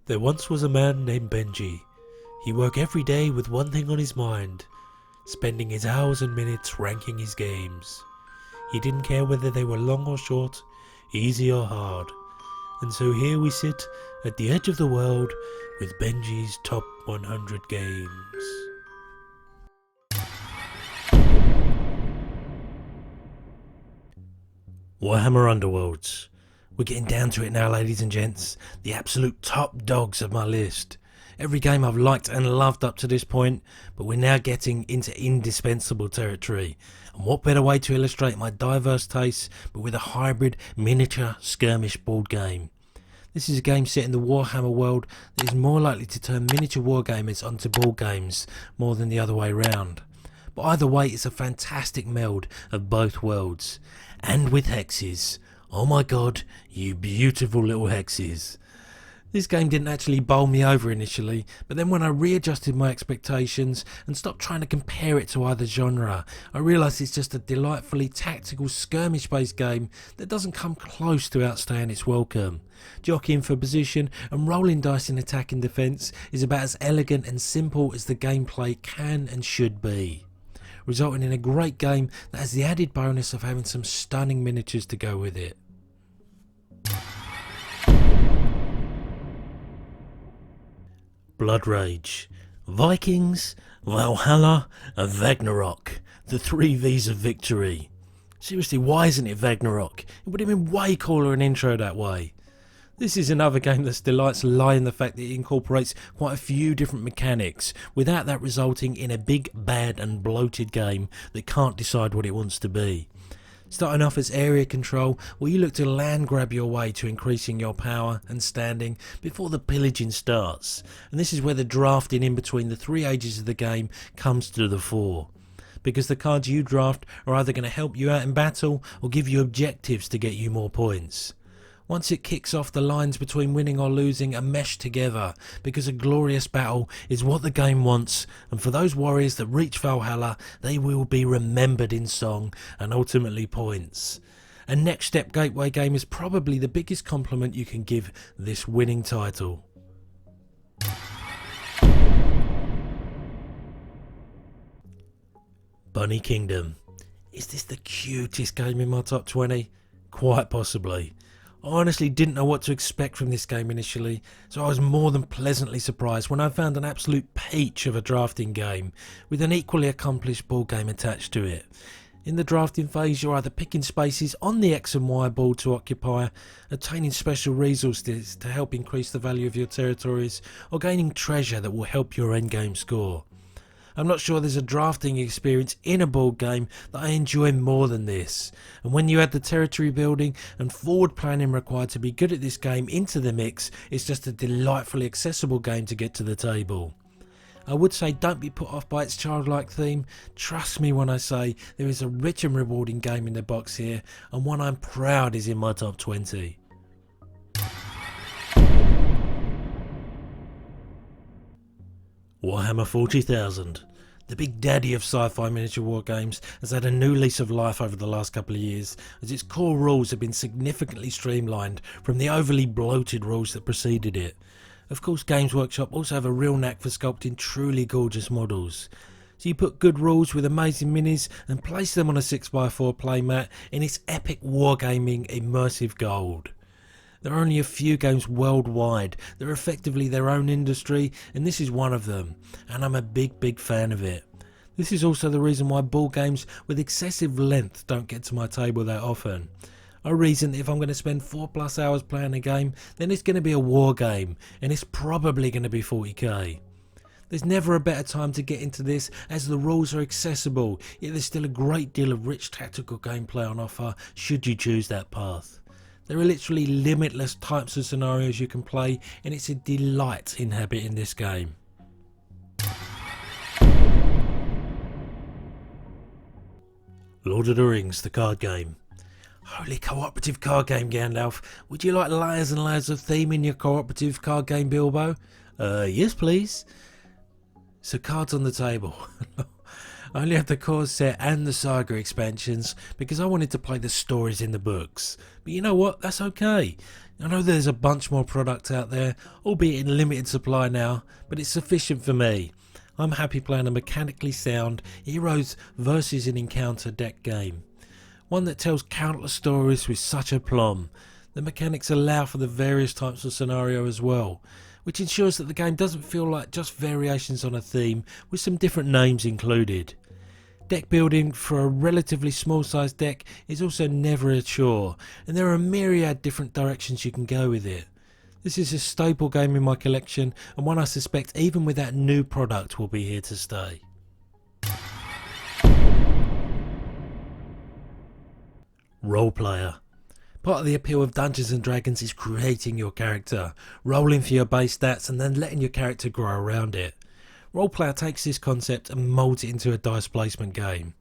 There once was a man named Bhenji. He worked every day with one thing on his mind, spending his hours and minutes ranking his games. He didn't care whether they were long or short, easy or hard. And so here we sit at the edge of the world with Bhenji's top 100 games. Warhammer Underworlds. We're getting down to it now, ladies and gents. The absolute top dogs of my list. Every game I've liked and loved up to this point, but we're now getting into indispensable territory. And what better way to illustrate my diverse tastes but with a hybrid miniature skirmish board game. This is a game set in the Warhammer world that is more likely to turn miniature wargamers onto board games more than the other way round. But either way, it's a fantastic meld of both worlds. And with hexes. Oh my god, you beautiful little hexes. This game didn't actually bowl me over initially, but then when I readjusted my expectations and stopped trying to compare it to either genre, I realised it's just a delightfully tactical skirmish based game that doesn't come close to outstaying its welcome. Jockeying for position and rolling dice in attack and defence is about as elegant and simple as the gameplay can and should be, resulting in a great game that has the added bonus of having some stunning miniatures to go with it. Blood Rage, Vikings, Valhalla and Ragnarok, the 3 V's of victory. Seriously, why isn't it Ragnarok? It would have been way cooler an intro that way. This is another game that's delights lie in the fact that it incorporates quite a few different mechanics, without that resulting in a big, bad and bloated game that can't decide what it wants to be. Starting off as area control, where you look to land grab your way to increasing your power and standing before the pillaging starts, and this is where the drafting in between the 3 ages of the game comes to the fore. Because the cards you draft are either going to help you out in battle or give you objectives to get you more points. Once it kicks off, the lines between winning or losing are meshed together, because a glorious battle is what the game wants, and for those warriors that reach Valhalla, they will be remembered in song and ultimately points. A next step gateway game is probably the biggest compliment you can give this winning title. Bunny Kingdom. Is this the cutest game in my top 20? Quite possibly. I honestly didn't know what to expect from this game initially, so I was more than pleasantly surprised when I found an absolute peach of a drafting game with an equally accomplished board game attached to it. In the drafting phase, you're either picking spaces on the X and Y board to occupy, obtaining special resources to help increase the value of your territories, or gaining treasure that will help your endgame score. I'm not sure there's a drafting experience in a board game that I enjoy more than this, and when you add the territory building and forward planning required to be good at this game into the mix, it's just a delightfully accessible game to get to the table. I would say don't be put off by its childlike theme. Trust me when I say there is a rich and rewarding game in the box here, and one I'm proud is in my top 20. Warhammer 40,000. The big daddy of sci-fi miniature war games has had a new lease of life over the last couple of years, as its core rules have been significantly streamlined from the overly bloated rules that preceded it. Of course, Games Workshop also have a real knack for sculpting truly gorgeous models. So you put good rules with amazing minis and place them on a 6x4 playmat in its epic wargaming Immersive Gold. There are only a few games worldwide that are effectively their own industry, and this is one of them, and I'm a big fan of it. This is also the reason why board games with excessive length don't get to my table that often. I reason that if I'm going to spend 4+ hours playing a game, then it's going to be a war game, and it's probably going to be 40k. There's never a better time to get into this, as the rules are accessible, yet there's still a great deal of rich tactical gameplay on offer should you choose that path. There are literally limitless types of scenarios you can play, and it's a delight inhabiting this game. Lord of the Rings, the card game. Holy cooperative card game, Gandalf. Would you like layers and layers of theme in your cooperative card game, Bilbo? Yes please. So cards on the table. I only have the core set and the saga expansions because I wanted to play the stories in the books. But you know what, that's okay. I know there's a bunch more product out there, albeit in limited supply now, but it's sufficient for me. I'm happy playing a mechanically sound heroes versus an encounter deck game. One that tells countless stories with such aplomb. The mechanics allow for the various types of scenario as well, which ensures that the game doesn't feel like just variations on a theme with some different names included. Deck building for a relatively small sized deck is also never a chore, and there are a myriad different directions you can go with it. This is a staple game in my collection, and one I suspect even with that new product will be here to stay. Roleplayer. Part of the appeal of Dungeons & Dragons is creating your character, rolling for your base stats and then letting your character grow around it. Roleplayer takes this concept and moulds it into a dice placement game.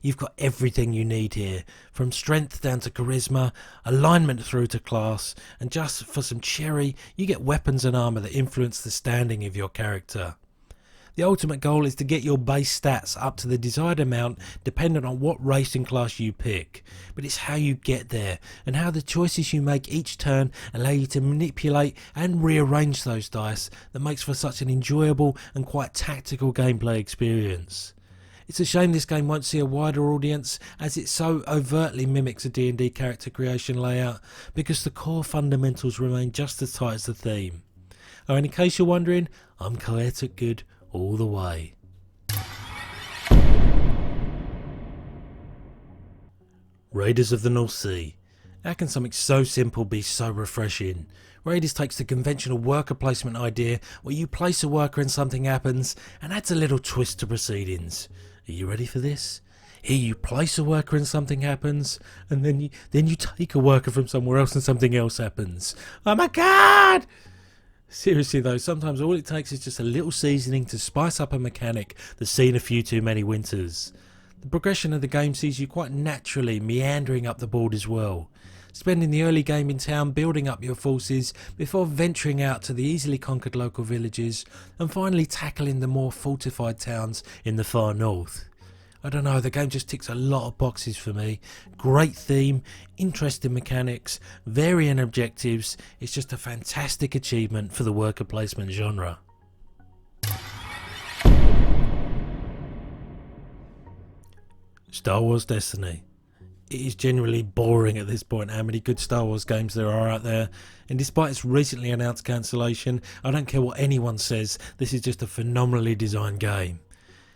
You've got everything you need here, from strength down to charisma, alignment through to class, and just for some cherry, you get weapons and armour that influence the standing of your character. The ultimate goal is to get your base stats up to the desired amount dependent on what race and class you pick, but it's how you get there and how the choices you make each turn allow you to manipulate and rearrange those dice that makes for such an enjoyable and quite tactical gameplay experience. It's a shame this game won't see a wider audience, as it so overtly mimics a D&D character creation layout, because the core fundamentals remain just as tight as the theme. Oh, and in case you're wondering, I'm chaotic good all the way. Raiders of the North Sea. How can something so simple be so refreshing? Raiders takes the conventional worker placement idea where you place a worker and something happens, and adds a little twist to proceedings. Are you ready for this? Here you place a worker and something happens, and then you take a worker from somewhere else and something else happens. Oh my god! Seriously though, sometimes all it takes is just a little seasoning to spice up a mechanic that's seen a few too many winters. The progression of the game sees you quite naturally meandering up the board as well, spending the early game in town building up your forces before venturing out to the easily conquered local villages and finally tackling the more fortified towns in the far north. I don't know, the game just ticks a lot of boxes for me. Great theme, interesting mechanics, varying objectives. It's just a fantastic achievement for the worker placement genre. Star Wars Destiny. It is genuinely boring at this point how many good Star Wars games there are out there, and despite its recently announced cancellation, I don't care what anyone says, this is just a phenomenally designed game.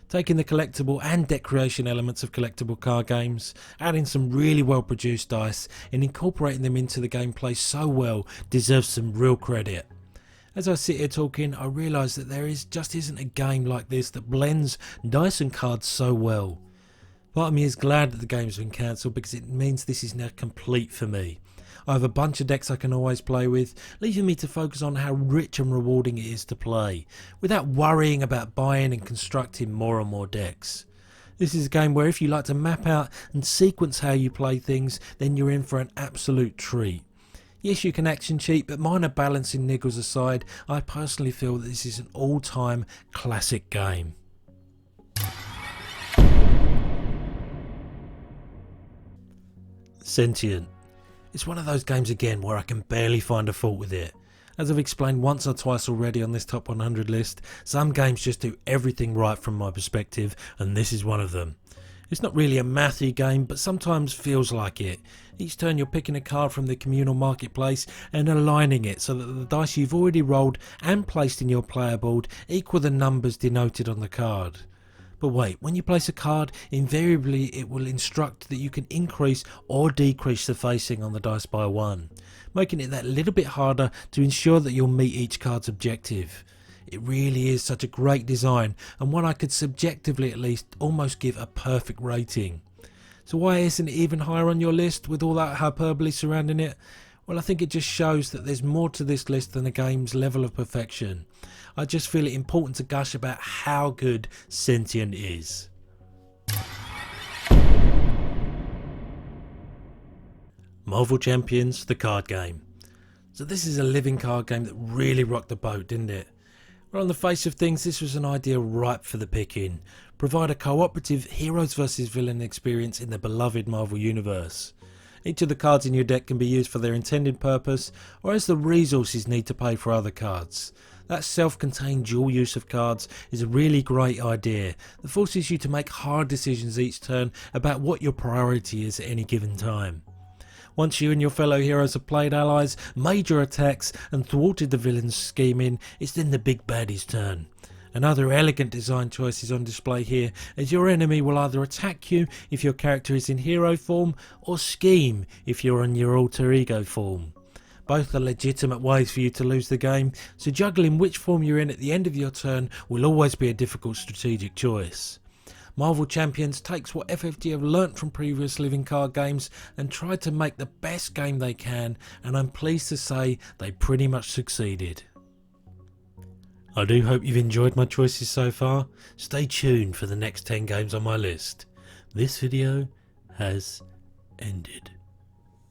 Taking the collectible and deck creation elements of collectible card games, adding some really well produced dice and incorporating them into the gameplay so well deserves some real credit. As I sit here talking, I realise that there just isn't a game like this that blends dice and cards so well. Part of me is glad that the game's been cancelled because it means this is now complete for me. I have a bunch of decks I can always play with, leaving me to focus on how rich and rewarding it is to play, without worrying about buying and constructing more and more decks. This is a game where if you like to map out and sequence how you play things, then you're in for an absolute treat. Yes, you can action cheat, but minor balancing niggles aside, I personally feel that this is an all-time classic game. Sentient. It's one of those games again where I can barely find a fault with it. As I've explained once or twice already on this top 100 list, some games just do everything right from my perspective, and this is one of them. It's not really a mathy game, but sometimes feels like it. Each turn you're picking a card from the communal marketplace and aligning it so that the dice you've already rolled and placed in your player board equal the numbers denoted on the card. But wait, when you place a card, invariably it will instruct that you can increase or decrease the facing on the dice by 1, making it that little bit harder to ensure that you'll meet each card's objective. It really is such a great design, and one I could subjectively at least almost give a perfect rating. So why isn't it even higher on your list with all that hyperbole surrounding it? Well, I think it just shows that there's more to this list than a game's level of perfection. I just feel it important to gush about how good Sentient is. Marvel Champions, the card game. So this is a living card game that really rocked the boat, didn't it? Well, on the face of things, this was an idea ripe for the picking. Provide a cooperative heroes vs villain experience in the beloved Marvel Universe. Each of the cards in your deck can be used for their intended purpose, or as the resources need to pay for other cards. That self-contained dual use of cards is a really great idea that forces you to make hard decisions each turn about what your priority is at any given time. Once you and your fellow heroes have played allies, made your attacks and thwarted the villain's scheming, it's then the big baddie's turn. Another elegant design choice is on display here, as your enemy will either attack you if your character is in hero form, or scheme if you're in your alter ego form. Both are legitimate ways for you to lose the game, so juggling which form you're in at the end of your turn will always be a difficult strategic choice. Marvel Champions takes what FFG have learnt from previous living card games and tried to make the best game they can, and I'm pleased to say they pretty much succeeded. I do hope you've enjoyed my choices so far. Stay tuned for the next 10 games on my list. This video has ended.